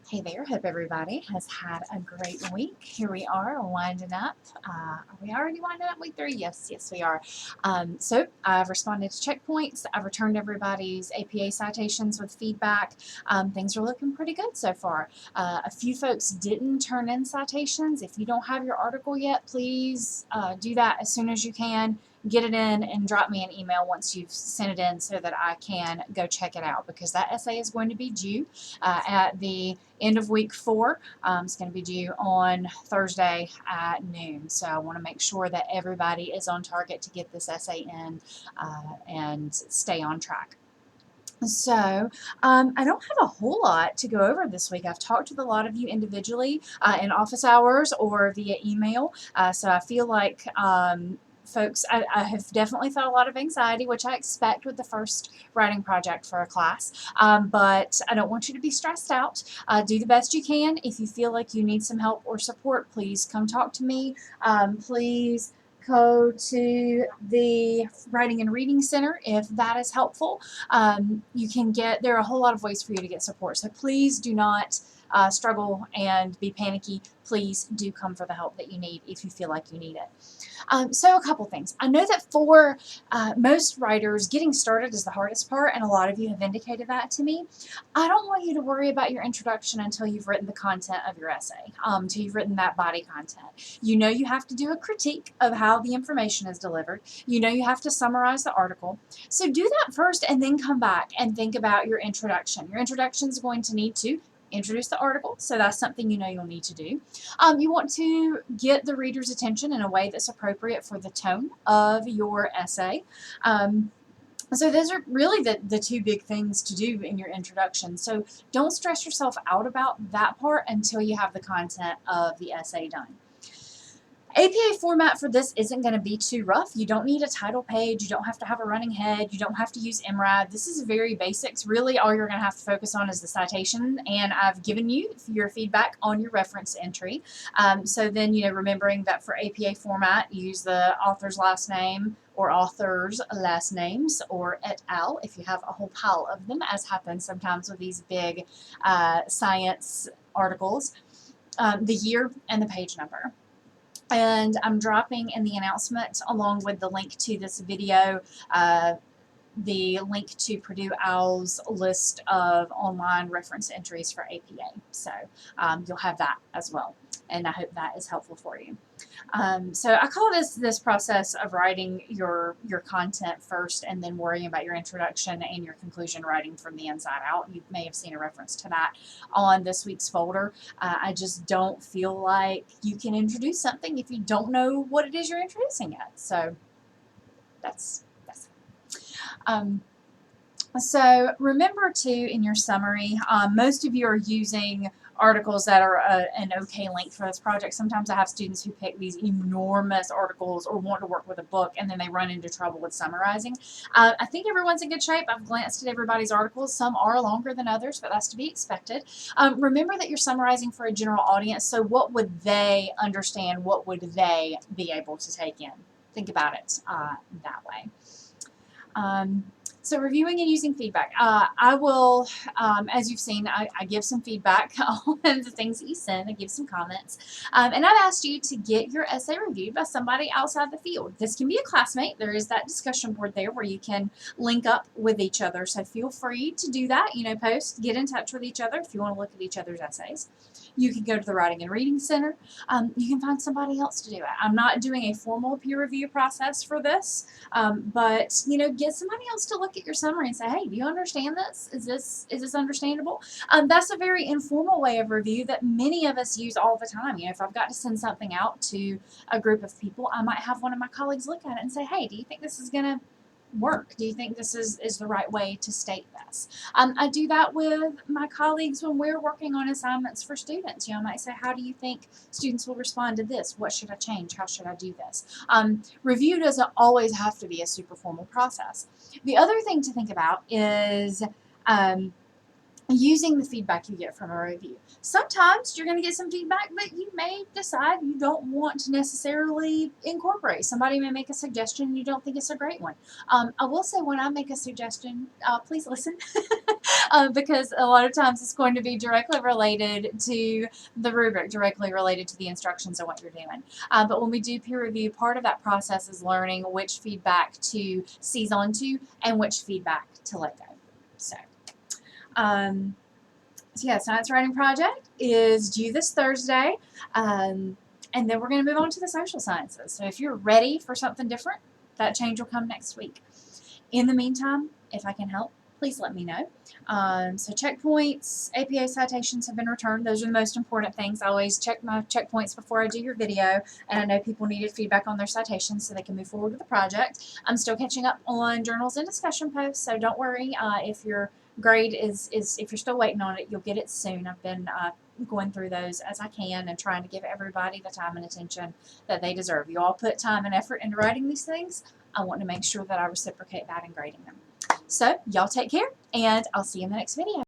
Hey there, hope everybody has had a great week. Here we are winding up. Are we already winding up week 3? Yes, we are. So I've responded to checkpoints. I've returned everybody's APA citations with feedback. Things are looking pretty good so far. A few folks didn't turn in citations. If you don't have your article yet, please do that as soon as you can. Get it in and drop me an email once you've sent it in so that I can go check it out, because that essay is going to be due at the end of week 4. It's going to be due on Thursday at noon. So I want to make sure that everybody is on target to get this essay in and stay on track. So I don't have a whole lot to go over this week. I've talked with a lot of you individually in office hours or via email. So I feel like folks, I have definitely felt a lot of anxiety, which I expect with the first writing project for a class, but I don't want you to be stressed out. Do the best you can. If you feel like you need some help or support, please come talk to me. Please go to the Writing and Reading Center if that is helpful. There are a whole lot of ways for you to get support, so please do not struggle and be panicky. Please do come for the help that you need if you feel like you need it. So a couple things. I know that for most writers, getting started is the hardest part, and a lot of you have indicated that to me. I don't want you to worry about your introduction until you've written the content of your essay, until you've written that body content. You know you have to do a critique of how the information is delivered. You know you have to summarize the article. So do that first and then come back and think about your introduction. Your introduction is going to need to introduce the article, so that's something you know you'll need to do. You want to get the reader's attention in a way that's appropriate for the tone of your essay. So those are really the two big things to do in your introduction. So don't stress yourself out about that part until you have the content of the essay done. APA format for this isn't going to be too rough. You don't need a title page. You don't have to have a running head. You don't have to use MRAD. This is very basics. Really, all you're going to have to focus on is the citation, and I've given you your feedback on your reference entry. So then, remembering that for APA format, use the author's last name or authors' last names, or et al. If you have a whole pile of them, as happens sometimes with these big science articles, the year and the page number. And I'm dropping in the announcement, along with the link to this video, the link to Purdue OWL's list of online reference entries for APA. So you'll have that as well, and I hope that is helpful for you. So I call this process of writing your content first and then worrying about your introduction and your conclusion writing from the inside out. You may have seen a reference to that on this week's folder. I just don't feel like you can introduce something if you don't know what it is you're introducing yet. So that's so remember too, in your summary, most of you are using articles that are an okay length for this project. Sometimes I have students who pick these enormous articles or want to work with a book, and then they run into trouble with summarizing. I think everyone's in good shape. I've glanced at everybody's articles. Some are longer than others, but that's to be expected. Remember that you're summarizing for a general audience, so what would they understand? What would they be able to take in? Think about it that way. So reviewing and using feedback. I will, as you've seen, I give some feedback on the things that you send. I give some comments. And I've asked you to get your essay reviewed by somebody outside the field. This can be a classmate. There is that discussion board there where you can link up with each other. So feel free to do that. Post, get in touch with each other if you want to look at each other's essays. You can go to the Writing and Reading Center. You can find somebody else to do it. I'm not doing a formal peer review process for this, but get somebody else to look at your summary and say, hey, do you understand this? Is this understandable? That's a very informal way of review that many of us use all the time. If I've got to send something out to a group of people, I might have one of my colleagues look at it and say, hey, do you think this is going to work? Do you think this is the right way to state this? I do that with my colleagues when we're working on assignments for students. I might say, how do you think students will respond to this? What should I change? How should I do this? Review doesn't always have to be a super formal process. The other thing to think about is using the feedback you get from a review. Sometimes you're going to get some feedback that you may decide you don't want to necessarily incorporate. Somebody may make a suggestion and you don't think it's a great one. I will say when I make a suggestion, please listen. Because a lot of times it's going to be directly related to the rubric, directly related to the instructions and what you're doing. But when we do peer review, part of that process is learning which feedback to seize onto and which feedback to let go. So yeah, science writing project is due this Thursday, and then we're going to move on to the social sciences. So if you're ready for something different, that change will come next week. In the meantime, if I can help, please let me know. So checkpoints, APA citations have been returned. Those are the most important things. I always check my checkpoints before I do your video, and I know people needed feedback on their citations so they can move forward with the project. I'm still catching up on journals and discussion posts, so don't worry if your grade is if you're still waiting on it, you'll get it soon. I've been going through those as I can and trying to give everybody the time and attention that they deserve. You all put time and effort into writing these things. I want to make sure that I reciprocate that in grading them. So y'all take care, and I'll see you in the next video.